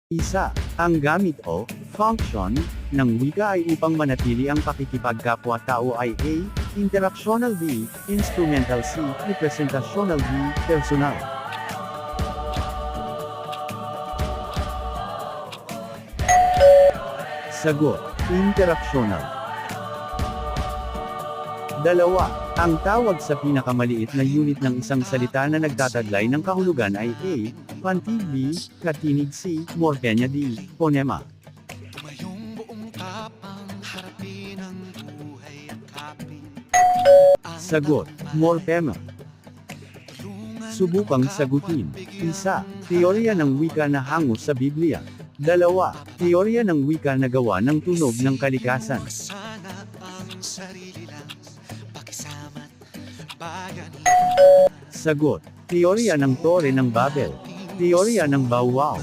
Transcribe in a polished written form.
Isa, ang gamit o function ng wika ay upang manatili ang pakikipagkapwa-tao ay A. Interactional B. Instrumental C. Representational D. Personal. Sagot, interaksyonal. Dalawa, ang tawag sa pinakamaliit na unit ng isang salita na nagtataglay ng kahulugan ay A. Pantig B. Katinig C. Morpheme D. Phonema. Tumayong buong tapang harapin ang buhay at kapin. Sagot, morpheme. Subukang sagutin. Isa, teorya ng wika na hango sa Biblia. Dalawa, teorya ng wika na gawa ng tunog ng kalikasan. Sana ang sarili lang, pakisama't bayani. Sagot, teorya ng Tore ng Babel. Teorya ng Bow Wow.